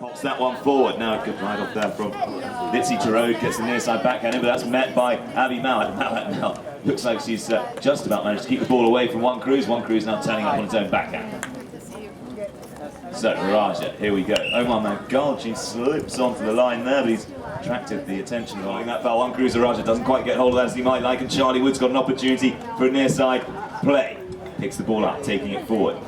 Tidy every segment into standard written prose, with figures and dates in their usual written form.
Pops that one forward. Now a good ride off there from Litzy Tarode, gets the near side backhand in, but that's met by Abby Mowat. Mowat now looks like she's just about managed to keep the ball away from One Cruz. One Cruz now turning up on its own backhand. So Raja, here we go. Omar Mangalji slips onto the line there, but he's attracted the attention following that foul. One Cruz Raja doesn't quite get hold of that as he might like, and Charlie Wood's got an opportunity for a near side play. Picks the ball up, taking it forward.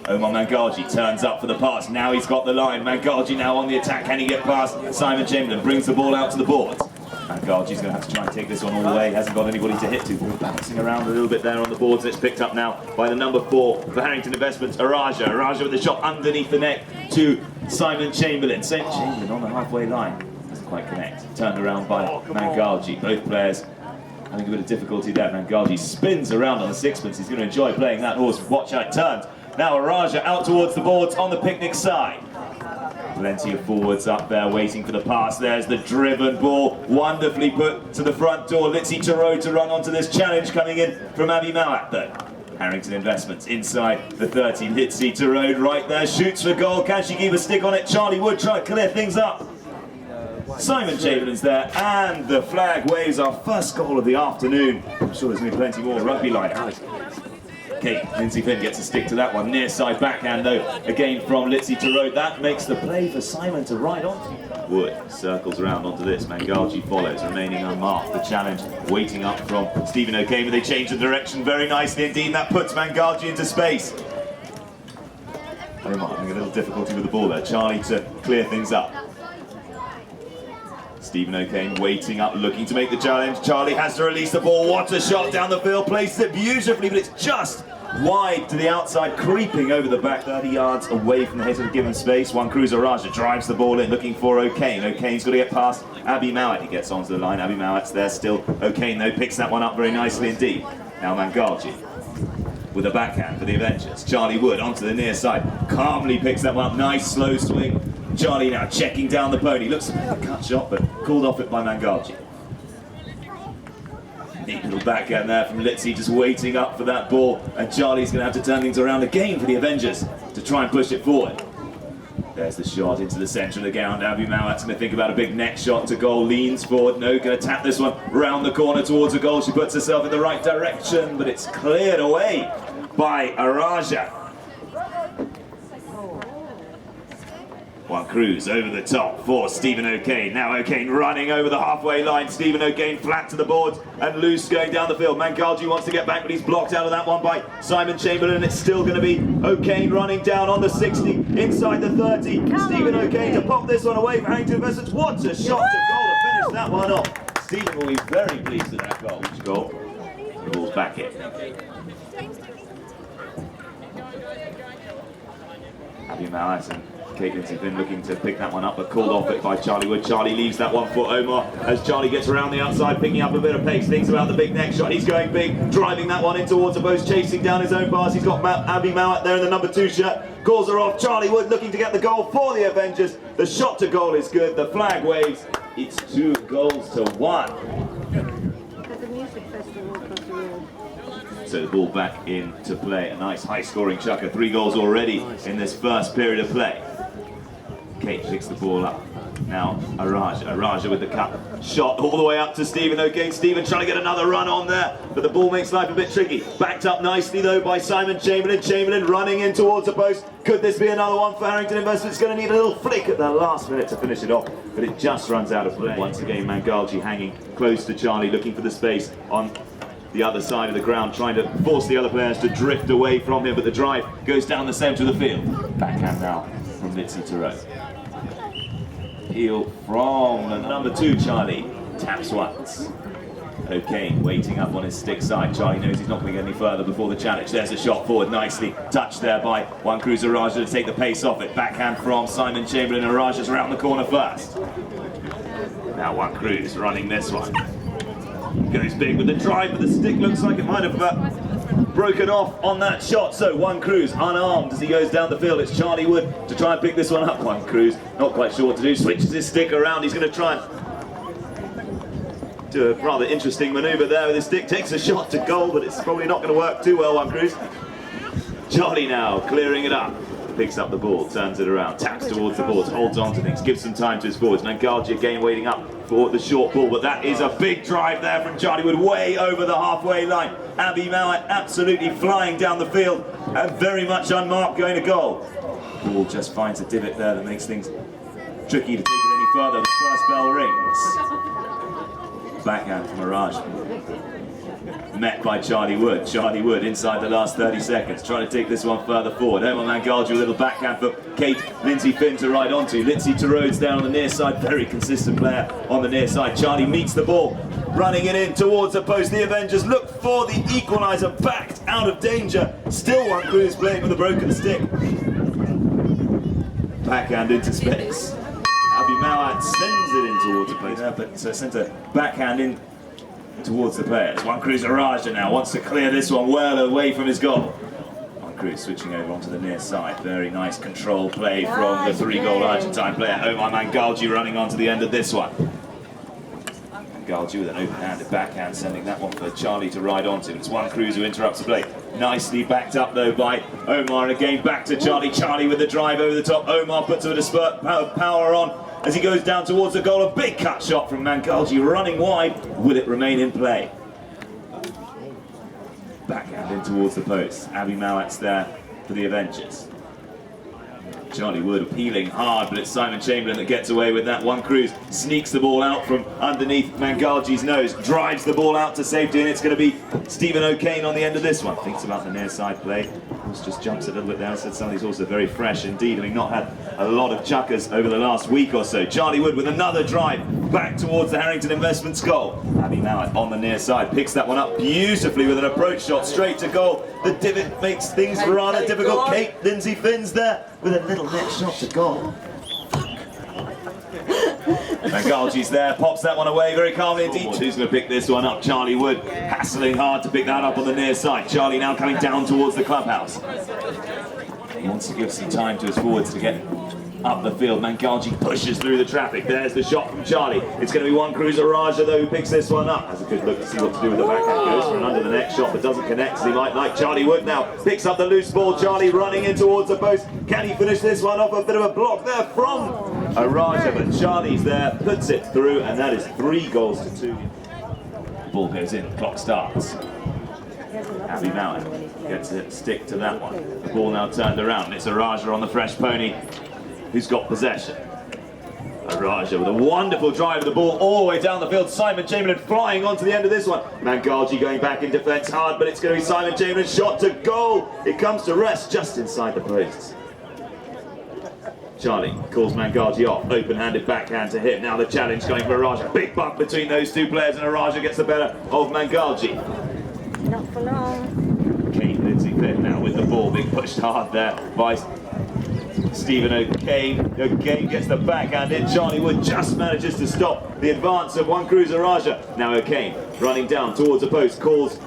Omar Mangalji turns up for the pass. Now he's got the line. Mangalji now on the attack. Can he get past Simon Chamberlain? Brings the ball out to the boards. Mangalji's going to have to try and take this one all the way. Hasn't got anybody to hit to. Ball bouncing around a little bit there on the boards. It's picked up now by the number 4 for Harrington Investments, Araja. Araja with the shot underneath the neck to Simon Chamberlain. Chamberlain on the halfway line. Doesn't quite connect. Turned around by Mangalji. Both players having a bit of difficulty there. Mangalji spins around on the sixpence. He's going to enjoy playing that horse. Watch how it turns. Now Araja out towards the boards on the Picnic side. Plenty of forwards up there waiting for the pass. There's the driven ball, wonderfully put to the front door. Litzy Tarode to run onto this challenge coming in from Abby Mowat though. Harrington Investments inside the 30. Litzy Tarode right there, shoots for goal. Can she keep a stick on it? Charlie Wood trying to clear things up. Simon Chamberlain's there, and the flag waves our first goal of the afternoon. I'm sure there's going to be plenty more rugby like that. Kate Lindsay Finn gets a stick to that one. Near side backhand though, again from Litzy Tarode. That makes the play for Simon to ride on. Wood circles around onto this. Mangalji follows, remaining unmarked. The challenge waiting up from Stephen O'Kane, but they change the direction very nicely indeed. That puts Mangalji into space. Omar having a little difficulty with the ball there. Charlie to clear things up. Stephen O'Kane waiting up, looking to make the challenge. Charlie has to release the ball. What a shot down the field. Places it beautifully, but it's just wide to the outside, creeping over the back 30 yards away from the head of the given space. One Cruz Raja drives the ball in, looking for O'Kane. O'Kane's got to get past Abby Mowat. He gets onto the line. Abby Mowat's there still. O'Kane, though, picks that one up very nicely indeed. Now Mangalji with a backhand for the Avengers. Charlie Wood onto the near side. Calmly picks that one up. Nice slow swing. Charlie now checking down the pony. Looks a bit of a cut shot, but called off it by Mangalji. Neat little backhand there from Litzy, just waiting up for that ball. And Charlie's going to have to turn things around again for the Avengers to try and push it forward. There's the shot into the centre of the ground. Abby Mowat's going to think about a big neck shot to goal. Leans forward. No, going to tap this one round the corner towards a goal. She puts herself in the right direction, but it's cleared away by Araja. One Cruz over the top for Stephen O'Kane. Now O'Kane running over the halfway line. Stephen O'Kane flat to the boards and loose going down the field. Mangalji wants to get back, but he's blocked out of that one by Simon Chamberlain. It's still going to be O'Kane running down on the 60, inside the 30. Stephen O'Kane to pop this one away for Harrington Investments. What a shot to goal to finish that one off. Stephen will be very pleased with that goal. Which goal? The ball's back in. Abby Mowat and Kate Lindsay Finn looking to pick that one up, but called off it by Charlie Wood. Charlie leaves that one for Omar as Charlie gets around the outside, picking up a bit of pace. Thinks about the big neck shot. He's going big, driving that one in towards the post, chasing down his own pass. He's got Abby Mowat there in the number 2 shirt. Calls her off. Charlie Wood looking to get the goal for the Avengers. The shot to goal is good. The flag waves. It's 2 goals to 1. So the ball back into play. A nice high-scoring chucker. 3 goals already in this first period of play. Kate picks the ball up. Now Araja with the cut. Shot all the way up to Stephen O'Kane. Stephen trying to get another run on there, but the ball makes life a bit tricky. Backed up nicely though by Simon Chamberlain. Chamberlain running in towards the post. Could this be another one for Harrington Investments? Going to need a little flick at the last minute to finish it off, but it just runs out of play. Once again Mangalji hanging close to Charlie, looking for the space on the other side of the ground, trying to force the other players to drift away from him, but the drive goes down the centre of the field. Backhand now from Litzy Tarode. Heel from the number 2, Charlie. Taps once. O'Kane waiting up on his stick side. Charlie knows he's not going to get any further before the challenge. There's a shot forward, nicely touched there by One Cruz Raja to take the pace off it. Backhand from Simon Chamberlain, and Raja's around the corner first. Now One Cruz running this one. Goes big with the drive, but the stick looks like it might have broken off on that shot. So One Cruz unarmed as he goes down the field. It's Charlie Wood to try and pick this one up. One Cruz not quite sure what to do, switches his stick around. He's going to try and do a rather interesting manoeuvre there with his stick. Takes a shot to goal, but it's probably not going to work too well, One Cruz. Charlie now clearing it up picks up the ball, turns it around, taps towards the ball, holds on to things, gives some time to his forwards. Mangalji again waiting up for the short ball, but that is a big drive there from Charlie Wood, way over the halfway line. Abbey Mowat absolutely flying down the field and very much unmarked going to goal. Ball just finds a divot there that makes things tricky to take it any further. The first bell rings. Backhand from Araj. Met by Charlie Wood. Charlie Wood inside the last 30 seconds, trying to take this one further forward. Omar Mangalji, a little backhand for Kate Lindsay Finn to ride onto. Lindsay to Rhodes down on the near side, very consistent player on the near side. Charlie meets the ball, running it in towards the post. The Avengers look for the equaliser, backed out of danger. Still one Cruz playing with a broken stick. Backhand into space. Abbey Mowat sends it in towards the post, but sends a backhand in towards the players. One Cruz Araja now wants to clear this one well away from his goal. One Cruz switching over onto the near side. Very nice control play from the 3-goal Argentine player. Omar Mangalji running onto the end of this one. Mangalji with an open-handed backhand, sending that one for Charlie to ride onto. It's One Cruz who interrupts the play. Nicely backed up though by Omar, and again back to Charlie. Charlie with the drive over the top. Omar puts a spurt of power on as he goes down towards the goal. A big cut shot from Mangalji running wide. Will it remain in play? Backhand in towards the post. Abbey Mowat's there for the Avengers. Charlie Wood appealing hard, but it's Simon Chamberlain that gets away with that. One Cruz sneaks the ball out from underneath Mangalji's nose, drives the ball out to safety, and it's going to be Stephen O'Kane on the end of this one. Thinks about the near side play. Horse just jumps a little bit down. Said some of these horses are very fresh indeed, having not had a lot of chuckers over the last week or so. Charlie Wood with another drive back towards the Harrington Investments goal. Abbey Mowat on the near side picks that one up beautifully with an approach shot straight to goal. The divot makes things rather difficult. Kate Lindsay Finn's there with a little net shot to goal. Mangalji's there, pops that one away very calmly indeed. Who's going to pick this one up? Charlie Wood hassling hard to pick that up on the near side. Charlie now coming down towards the clubhouse. He wants to give some time to his forwards to get up the field. Mangalji pushes through the traffic. There's the shot from Charlie. It's going to be One Cruz Araja though who picks this one up. Has a good look to see what to do with the backhand. Goes for an under the neck shot but doesn't connect as he might like. Charlie Wood now picks up the loose ball. Charlie running in towards the post. Can he finish this one off? A bit of a block there from Araja, but Charlie's there, puts it through, and that is 3-2. Ball goes in, clock starts. Abbey Mowat gets to stick to that one. The ball now turned around. It's Araja on the fresh pony who's got possession. Araja with a wonderful drive of the ball all the way down the field. Simon Chamberlain flying onto the end of this one. Mangalji going back in defence hard, but it's going to be Simon Chamberlain's shot to goal. It comes to rest just inside the posts. Charlie calls Mangalji off, open-handed backhand to him. Now the challenge going for Araja. Big bump between those two players, and Araja gets the better of Mangalji. Not for long. Kate Lindsay Finn now with the ball, being pushed hard there by Stephen O'Kane. O'Kane gets the backhand in. Charlie Wood just manages to stop the advance of One Cruz Araja. Now O'Kane running down towards the post, calls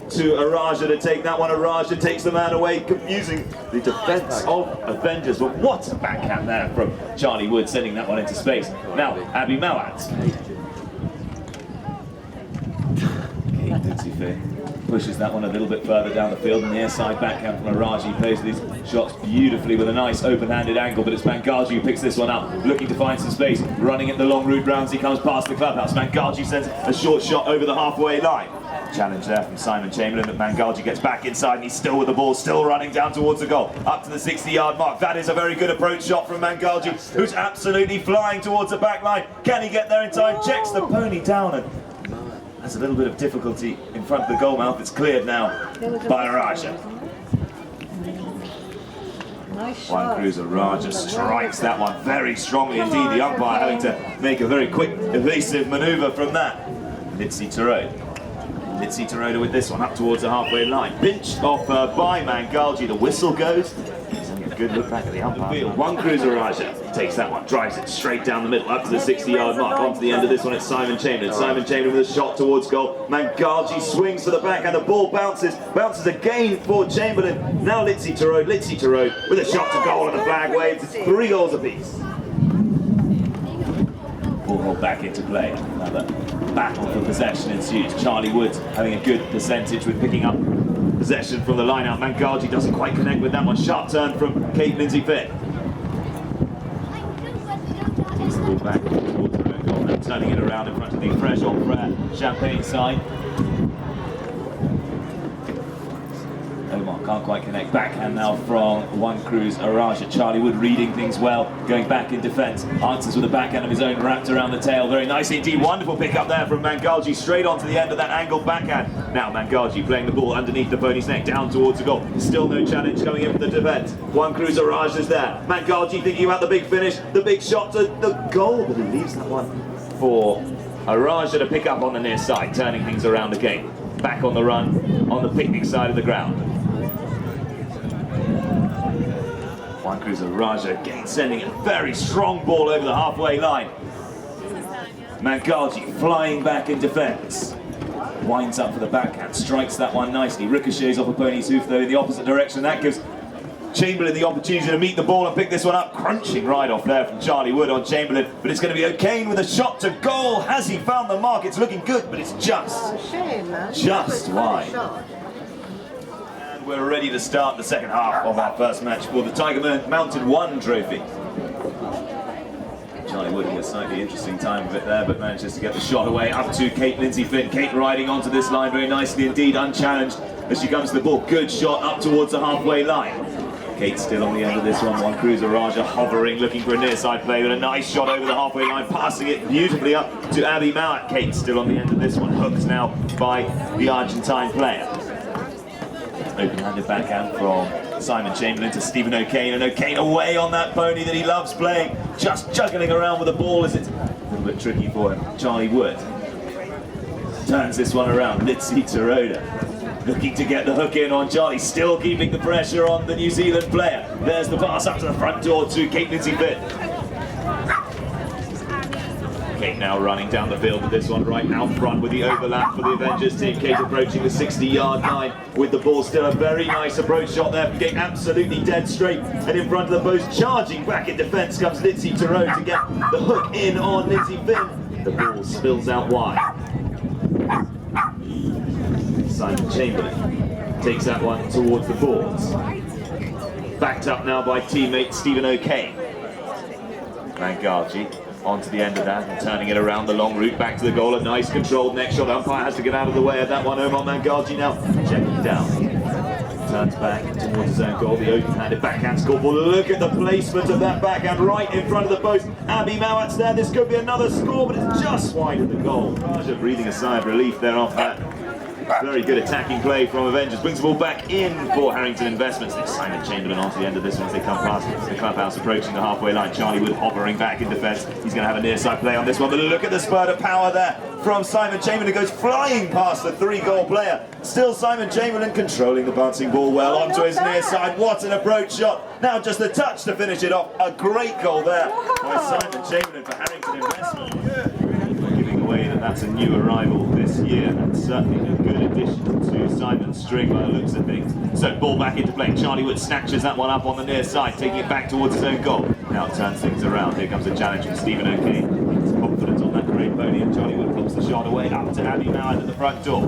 to Araja to take that one. Araja takes the man away, confusing the defence of Avengers. But what a backhand there from Charlie Wood, sending that one into space. Now, Abbey Mowat. Kate Lindsay Finn pushes that one a little bit further down the field, and the airside backhand from Araja. He plays these shots beautifully with a nice open-handed angle, but it's Mangalji who picks this one up, looking to find some space, running at the long route rounds. He comes past the clubhouse. Mangalji sends a short shot over the halfway line. Challenge there from Simon Chamberlain, but Mangalji gets back inside, and he's still with the ball, still running down towards the goal, up to the 60-yard mark. That is a very good approach shot from Mangalji, who's absolutely flying towards the back line. Can he get there in time? Checks the pony down, and has a little bit of difficulty in front of the goal mouth. It's cleared now by Araja. Nice One Cruz Araja strikes that one very strongly indeed. The umpire having to make a very quick, evasive manoeuvre from that. Litsi Tarode. Litsi Tarode with this one up towards the halfway line. Pinched off by Mangalji. The whistle goes. He's having a good look back at the umpire. One Cruz Araja takes that one, drives it straight down the middle, up to the 60-yard mark. Onto the end of this one, it's Simon Chamberlain. Simon Chamberlain with a shot towards goal. Mangalji swings for the back, and the ball bounces again for Chamberlain. Now Litsi Tarode with a shot to goal, and the flag waves. It's 3 goals apiece. Ball rolled back into play. Another battle for possession ensues. Charlie Wood having a good percentage with picking up possession from the line out. Mangarji doesn't quite connect with that one. Sharp turn from Kate Lindsay-Finn. Takes the ball back towards her own goal, now turning it around in front of the fresh off Champagne side. Omar can't quite connect. Backhand now from Juan Cruz Araja. Charlie Wood reading things well, going back in defence. Answers with a backhand of his own, wrapped around the tail. Very nice indeed. Wonderful pick up there from Mangarji, straight onto the end of that angled backhand. Now Mangarji playing the ball underneath the pony's neck, down towards the goal. Still no challenge coming in for the defence. Juan Cruz Araja is there. Mangarji thinking about the big finish, the big shot to the goal, but he leaves that one for Araja to pick up on the near side, turning things around again. Back on the run, on the picnic side of the ground. Juan Cruz Araja again sending a very strong ball over the halfway line. Mangarji flying back in defence. Winds up for the backhand, strikes that one nicely. Ricochets off a pony's hoof though in the opposite direction. That gives Chamberlain the opportunity to meet the ball and pick this one up. Crunching right off there from Charlie Wood on Chamberlain. But it's going to be O'Kane with a shot to goal. Has he found the mark? It's looking good, but it's just wide. We're ready to start the second half of our first match for the Tiger Mountain 1 trophy. Charlie Wood had a slightly interesting time of it there, but manages to get the shot away up to Kate Lindsay-Finn. Kate riding onto this line very nicely indeed, unchallenged as she comes to the ball. Good shot up towards the halfway line. Kate still on the end of this one. Juan Cruz Araja hovering, looking for a near side play with a nice shot over the halfway line, passing it beautifully up to Abby Mowat. Kate still on the end of this one, hooked now by the Argentine player. Open-handed backhand from Simon Chamberlain to Stephen O'Kane, and O'Kane away on that pony that he loves playing, just juggling around with the ball as it's a little bit tricky for him. Charlie Wood turns this one around. Litzy Taroda looking to get the hook in on Charlie, still keeping the pressure on the New Zealand player. There's the pass up to the front door to Kate Lindsay-Finn. Kate now running down the field with this one right out front with the overlap for the Avengers team. Kate approaching the 60-yard line with the ball. Still a very nice approach shot there from Kate, absolutely dead straight and in front of the post. Charging back in defence comes Litzy Taroda to get the hook in on Lindsay-Finn. The ball spills out wide. Simon Chamberlain takes that one towards the boards. Backed up now by teammate Stephen O'Kane. Mangarji onto the end of that and turning it around the long route back to the goal. A nice controlled next shot. Umpire has to get out of the way of that one. Omar Mangarji now checking down. Turns back towards his own goal. The open-handed backhand score ball. Look at the placement of that backhand right in front of the post. Abby Mowat's there. This could be another score, but it's just wide of the goal. Raja breathing a sigh of relief there off that. Very good attacking play from Avengers. Brings the ball back in for Harrington Investments. They Simon Chamberlain onto the end of this one as they come past the clubhouse approaching the halfway line. Charlie Wood hovering back in defence. He's going to have a near side play on this one. But look at the spurt of power there from Simon Chamberlain. It goes flying past the 3-goal player. Still Simon Chamberlain controlling the bouncing ball well onto his near side. What an approach shot. Now just a touch to finish it off. A great goal there by Simon Chamberlain for Harrington Investments. Away that's a new arrival this year and certainly a good addition to Simon's string by the looks of things. So ball back into play. Charlie Wood snatches that one up on the near side, taking it back towards his own goal. Now turns things around. Here comes a challenge from Stephen O'Kane. He's confident on that great pony and Charlie Wood pumps the shot away up to Abby Mowat at the front door.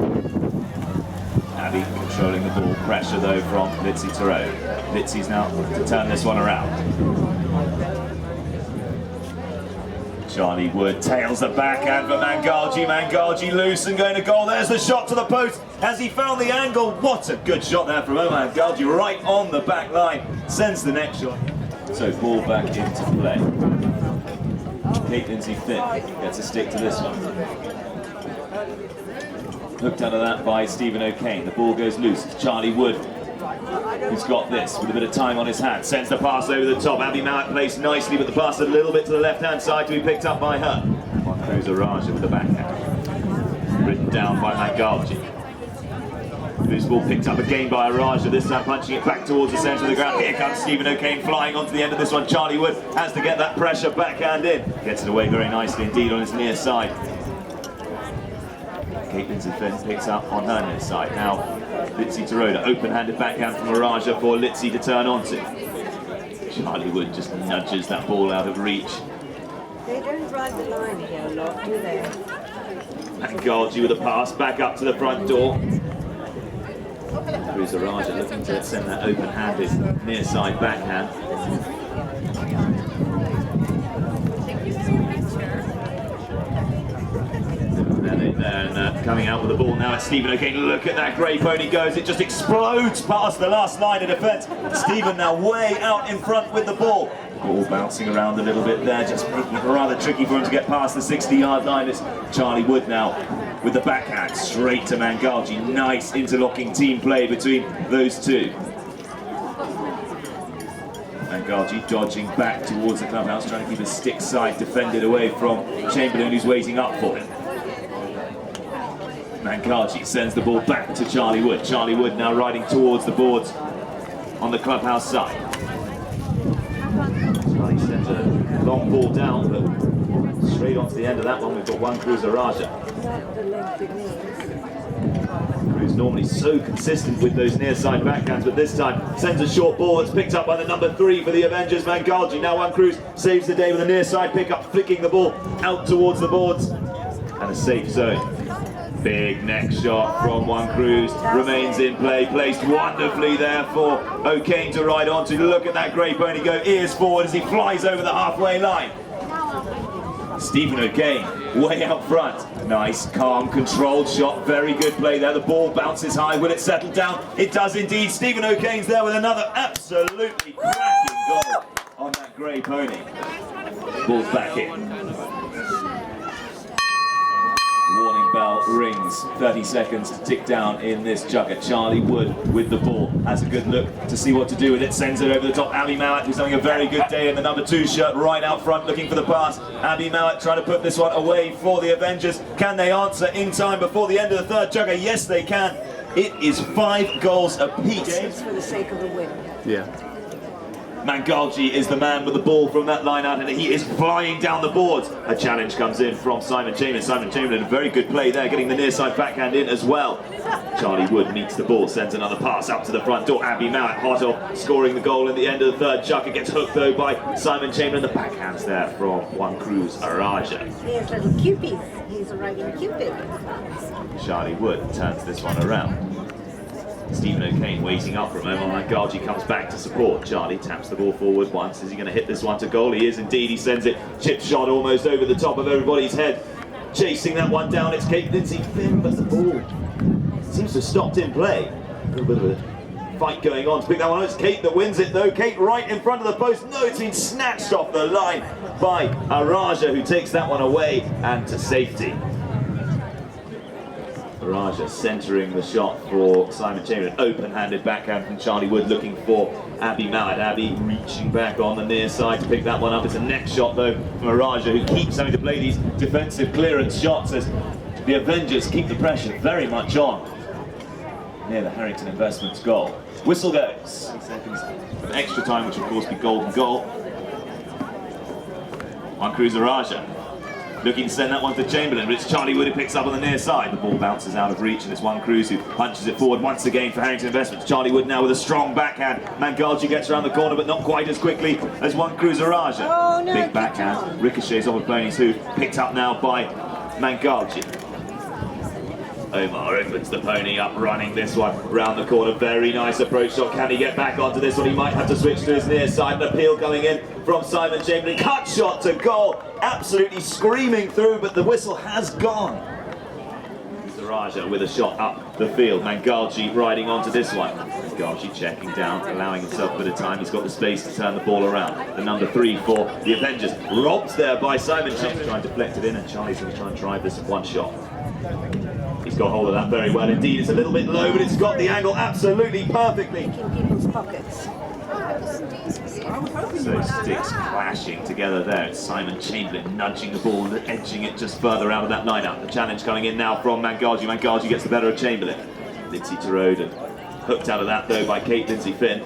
Abby controlling the ball. Pressure though from Litzy Taroda. Litzy's now to turn this one around. Charlie Wood tails the backhand for Mangarji. Mangarji loose and going to goal. There's the shot to the post. Has he found the angle? What a good shot there from Omar Mangarji right on the back line. Sends the next shot. So ball back into play. Kate Lindsay-Finn gets a stick to this one. Hooked out of that by Stephen O'Kane. The ball goes loose. Charlie Wood, who's got this with a bit of time on his hands, sends the pass over the top. Abby Mowat placed nicely, but the pass a little bit to the left-hand side to be picked up by her. Juan Cruz Araja with the backhand. Written down by Mangarji. Loose ball picked up again by Araja, this time punching it back towards the centre of the ground. Here comes Stephen O'Kane flying onto the end of this one. Charlie Wood has to get that pressure backhand in. Gets it away very nicely indeed on his near side. Kate Lindsay-Finn picks up on her near side. Now Litzy Taroda, open-handed backhand from Araja for Litzy to turn onto. Charlie Wood just nudges that ball out of reach. They don't ride the line here a lot, do they? Mangarji with a pass back up to the front door. Cruz Araja looking to send that open-handed near side backhand. And coming out with the ball now, it's Stephen O'Kane. Look at that grey pony goes. It just explodes past the last line of defence. Stephen now way out in front with the ball. Ball bouncing around a little bit there, just making it rather tricky for him to get past the 60-yard line. It's Charlie Wood now with the backhand straight to Mangalji. Nice interlocking team play between those two. Mangalji dodging back towards the clubhouse, trying to keep his stick side defended away from Chamberlain, who's waiting up for him. Mangalji sends the ball back to Charlie Wood. Charlie Wood now riding towards the boards on the clubhouse side. Charlie sends a long ball down, but straight onto the end of that one, we've got Juan Cruz Araja. Cruz normally so consistent with those near side backhands, but this time sends a short ball. It's picked up by the number 3 for the Avengers, Mangalji. Now Juan Cruz saves the day with a near side pickup, flicking the ball out towards the boards and a safe zone. Big neck shot from Juan Cruz, remains in play, placed wonderfully there for O'Kane to ride onto. Look at that grey pony go ears forward as he flies over the halfway line. Stephen O'Kane way out front. Nice, calm, controlled shot, very good play there. The ball bounces high, will it settle down? It does indeed. Stephen O'Kane's there with another absolutely cracking goal on that grey pony. Ball's back in. Warning bell rings, 30 seconds to tick down in this jugger. Charlie Wood with the ball, has a good look to see what to do with it, sends it over the top. Abby Mowat, who's having a very good day in the number 2 shirt, right out front looking for the pass. Abby Mowat trying to put this one away for the Avengers. Can they answer in time before the end of the 3rd jugger? Yes, they can. It is 5 goals apiece. Just for the sake of the win. Yeah. Mangalji is the man with the ball from that line out, and he is flying down the boards. A challenge comes in from Simon Chamberlain. Simon Chamberlain, a very good play there, getting the near side backhand in as well. Charlie Wood meets the ball, sends another pass up to the front door. Abby Mowat, hot off, scoring the goal at the end of the 3rd jugger. Gets hooked though by Simon Chamberlain. The backhands there from Juan Cruz Araja. He has little cupies. He's a riding cupid. Charlie Wood turns this one around. Stephen O'Kane waiting up for a moment. Mangalji comes back to support. Charlie taps the ball forward once. Is he going to hit this one to goal? He is indeed. He sends it chip shot almost over the top of everybody's head. Chasing that one down, it's Kate Lindsay Finn, but the ball seems to have stopped in play. A little bit of a fight going on to pick that one up. It's Kate that wins it though. Kate right in front of the post. No, it's been snatched off the line by Araja, who takes that one away and to safety. Araja centering the shot for Simon Chamberlain. Open-handed backhand from Charlie Wood looking for Abby Mowat. Abby reaching back on the near side to pick that one up. It's a neck shot though from Araja, who keeps having to play these defensive clearance shots as the Avengers keep the pressure very much on near the Harrington Investments goal. Whistle goes. 6 seconds of extra time, which of course be golden goal. Juan Cruz Araja looking to send that one to Chamberlain, but it's Charlie Wood who picks up on the near side. The ball bounces out of reach, and it's Juan Cruz who punches it forward once again for Harrington Investments. Charlie Wood now with a strong backhand. Mangalji gets around the corner, but not quite as quickly as Juan Cruz Araja. Oh, no, big backhand, ricochets off of Pony's hoof, picked up now by Mangalji. Omar opens the pony up, running this one round the corner. Very nice approach shot. Can he get back onto this one? He might have to switch to his near side. An appeal coming in from Simon Chamberlain. Cut shot to goal. Absolutely screaming through, but the whistle has gone. Araja with a shot up the field. Mangalji riding onto this one. Mangalji checking down, allowing himself a bit of time. He's got the space to turn the ball around. The number 3 for the Avengers. Robbed there by Simon Chamberlain. Trying to deflect it in, and Charlie's going to try and drive this in one shot. He's got hold of that very well indeed. It's a little bit low, but it's got the angle absolutely perfectly. In people's pockets. So sticks clashing together there. It's Simon Chamberlain nudging the ball and edging it just further out of that line-up. The challenge coming in now from Mangalji. Mangalji gets the better of Chamberlain. Lindsay Torode hooked out of that though by Kate Lindsay Finn.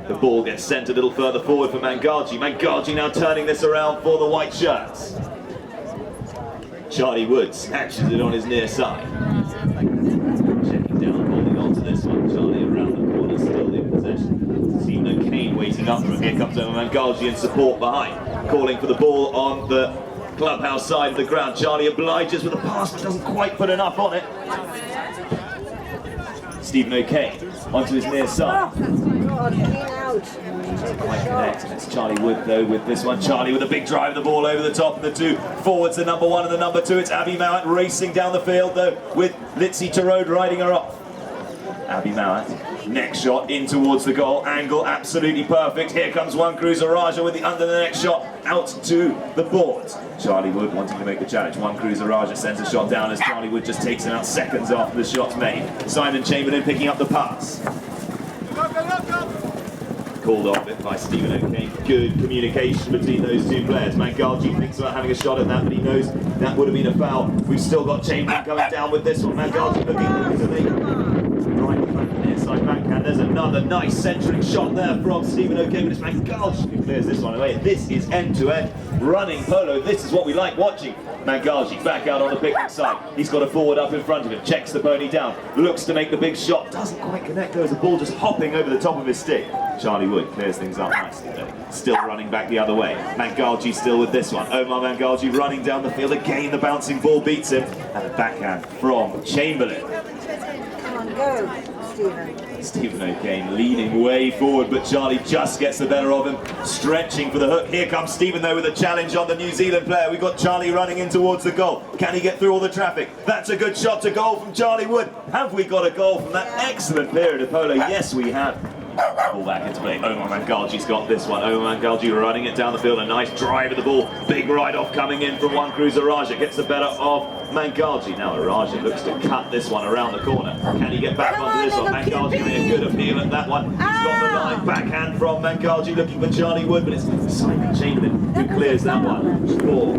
The ball gets sent a little further forward for Mangalji. Mangalji now turning this around for the white shirts. Charlie Wood snatches it on his near side. Checking down, holding on to this one. Charlie around the corner, still in possession. Stephen O'Kane waiting up for him. Here comes Mangalji in support behind. Calling for the ball on the clubhouse side of the ground. Charlie obliges with a pass, but doesn't quite put enough on it. Stephen O'Kane onto his near side. God, clean out. Take Quite a connect, shot. and it's Charlie Wood though with this one. Charlie with a big drive of the ball over the top of the two. Forwards the number 1 and the number 2. It's Abby Mowat racing down the field though with Litzy Tarode riding her off. Abby Mowat, next shot in towards the goal. Angle absolutely perfect. Here comes One Cruz Araja with the under the next shot out to the boards. Charlie Wood wanting to make the challenge. One Cruz Araja sends a shot down as Charlie Wood just takes him out seconds after the shot's made. Simon Chamberlain picking up the pass. Called off it by Stephen O'Kane. Good communication between those two players. Mangalji thinks about having a shot at that, but he knows that would have been a foul. We've still got Chamberlain coming down with this one. Mangalji looking to make right back near side backhand. There's another nice centering shot there from Stephen O'Kane, but it's Mangalji who clears this one away. This is end-to-end running polo. This is what we like watching. Mangalji back out on the picnic side. He's got a forward up in front of him. Checks the pony down. Looks to make the big shot. Doesn't quite connect though as the ball just hopping over the top of his stick. Charlie Wood clears things up nicely though. Still running back the other way. Mangalji still with this one. Omar Mangalji running down the field. Again the bouncing ball beats him. And a backhand from Chamberlain. Come on, go, Stephen. Stephen O'Kane leaning way forward, but Charlie just gets the better of him, stretching for the hook. Here comes Stephen though with a challenge on the New Zealand player. We've got Charlie running in towards the goal. Can he get through all the traffic? That's a good shot to goal from Charlie Wood. Have we got a goal from that excellent period of polo? Yes, we have. Ball back into play. Omar Mangalji's got this one. Omar Mangalji running it down the field. A nice drive of the ball. Big ride-off coming in from One Cruz Araja. Gets the better of Mangalji. Now Araja looks to cut this one around the corner. Can he get back onto this one? Mangalji made a good appeal at that one. He's got the line. Backhand from Mangalji looking for Charlie Wood, but it's Simon Chamberlain who clears that one for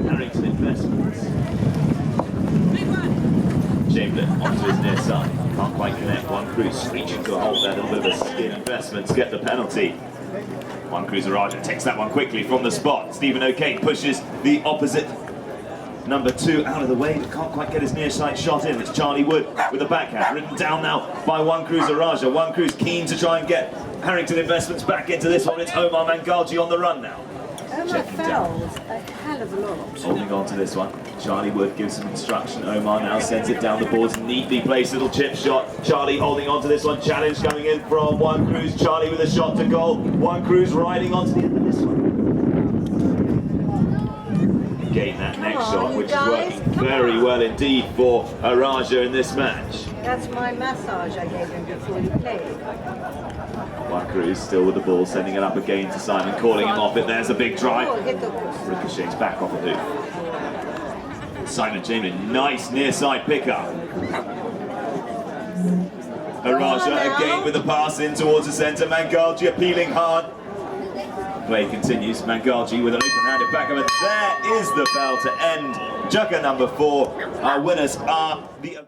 Harrington Investments. Chamberlain onto his near side. Can't quite connect. One Cruz reaching to a hold there. A little bit of skin. Investments get the penalty. One Cruz Araja takes that one quickly from the spot. Stephen O'Kane pushes the opposite number 2 out of the way, but can't quite get his near side shot in. It's Charlie Wood with a backhand. Ridden down now by One Cruz Araja. One Cruz keen to try and get Harrington Investments back into this one. It's Omar Mangalji on the run now. Omar fouls a hell of a lot. Holding on to this one. Charlie Wood gives some instruction. Omar now sends it down the boards. Neatly placed little chip shot. Charlie holding on to this one. Challenge coming in from One Cruz. Charlie with a shot to goal. One Cruz riding onto the end of this one. Again, that next shot, which is working very well indeed for Araja in this match. That's my massage I gave him before he played. One Cruz still with the ball, sending it up again to Simon, calling him off it. There's a big drive. Oh, hit the post. Ricochets back off the hoop. Simon Chamberlain, nice near side pickup. Araja again with the pass in towards the centre. Mangalji appealing hard. Play continues. Mangalji with an open-handed backhand. And there is the bell to end Jugger number 4. Our winners are the